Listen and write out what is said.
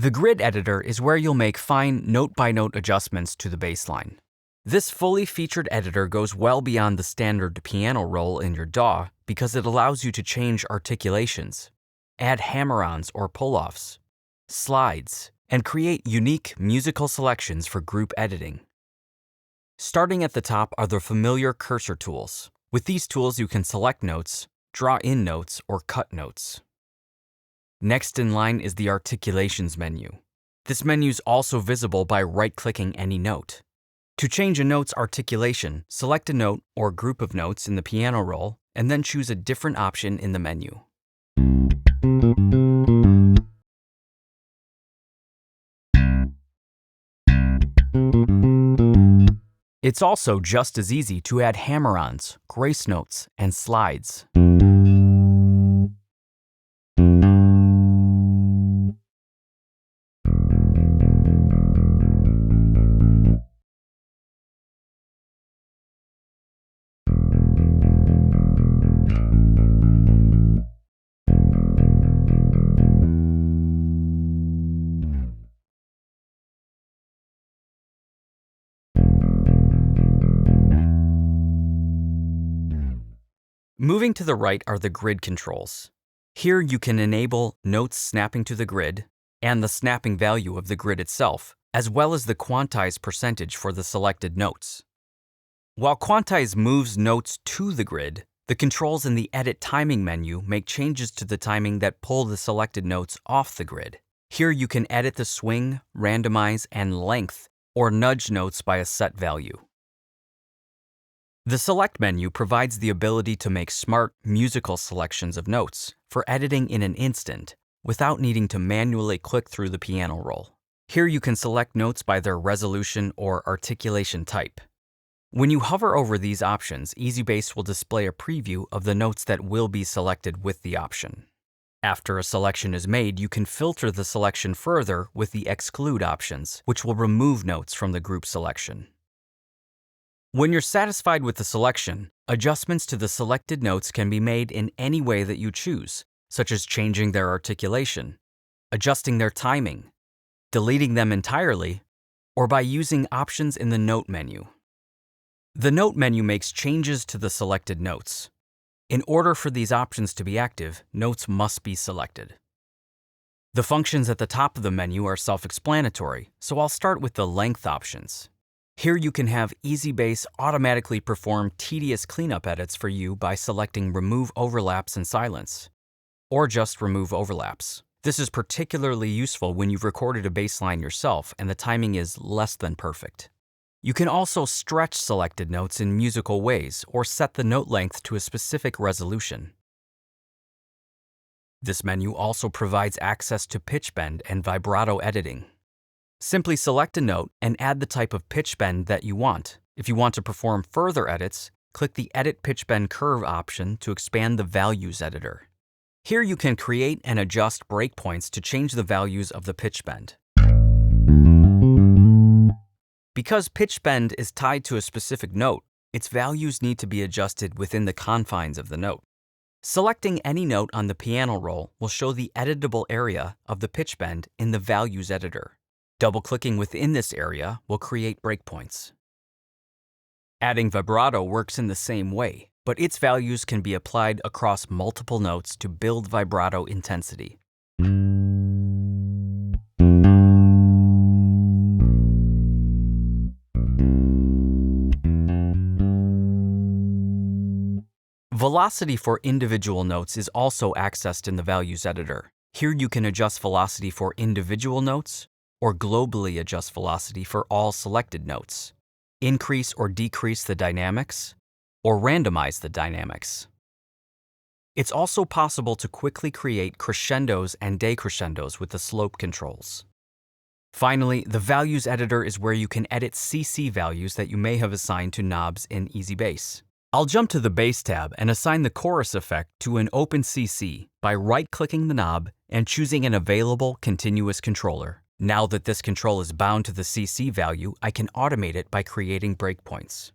The grid editor is where you'll make fine note-by-note adjustments to the bass line. This fully featured editor goes well beyond the standard piano roll in your DAW because it allows you to change articulations, add hammer-ons or pull-offs, slides, and create unique musical selections for group editing. Starting at the top are the familiar cursor tools. With these tools, you can select notes, draw in notes, or cut notes. Next in line is the Articulations menu. This menu is also visible by right-clicking any note. To change a note's articulation, select a note or group of notes in the piano roll, and then choose a different option in the menu. It's also just as easy to add hammer-ons, grace notes, and slides. Moving to the right are the grid controls. Here you can enable notes snapping to the grid and the snapping value of the grid itself, as well as the quantize percentage for the selected notes. While quantize moves notes to the grid, the controls in the Edit Timing menu make changes to the timing that pull the selected notes off the grid. Here you can edit the swing, randomize, and length, or nudge notes by a set value. The Select menu provides the ability to make smart, musical selections of notes for editing in an instant without needing to manually click through the piano roll. Here you can select notes by their resolution or articulation type. When you hover over these options, EZbass will display a preview of the notes that will be selected with the option. After a selection is made, you can filter the selection further with the Exclude options, which will remove notes from the group selection. When you're satisfied with the selection, adjustments to the selected notes can be made in any way that you choose, such as changing their articulation, adjusting their timing, deleting them entirely, or by using options in the Note menu. The Note menu makes changes to the selected notes. In order for these options to be active, notes must be selected. The functions at the top of the menu are self-explanatory, so I'll start with the length options. Here you can have EZbass automatically perform tedious cleanup edits for you by selecting Remove Overlaps and Silence, or just Remove Overlaps. This is particularly useful when you've recorded a bass line yourself and the timing is less than perfect. You can also stretch selected notes in musical ways or set the note length to a specific resolution. This menu also provides access to pitch bend and vibrato editing. Simply select a note and add the type of pitch bend that you want. If you want to perform further edits, click the Edit Pitch Bend Curve option to expand the Values editor. Here you can create and adjust breakpoints to change the values of the pitch bend. Because pitch bend is tied to a specific note, its values need to be adjusted within the confines of the note. Selecting any note on the piano roll will show the editable area of the pitch bend in the Values editor. Double-clicking within this area will create breakpoints. Adding vibrato works in the same way, but its values can be applied across multiple notes to build vibrato intensity. Velocity for individual notes is also accessed in the Values editor. Here you can adjust velocity for individual notes, or globally adjust velocity for all selected notes, increase or decrease the dynamics, or randomize the dynamics. It's also possible to quickly create crescendos and decrescendos with the slope controls. Finally, the Values editor is where you can edit CC values that you may have assigned to knobs in EZbass. I'll jump to the Bass tab and assign the chorus effect to an open CC by right-clicking the knob and choosing an available continuous controller. Now that this control is bound to the CC value, I can automate it by creating breakpoints.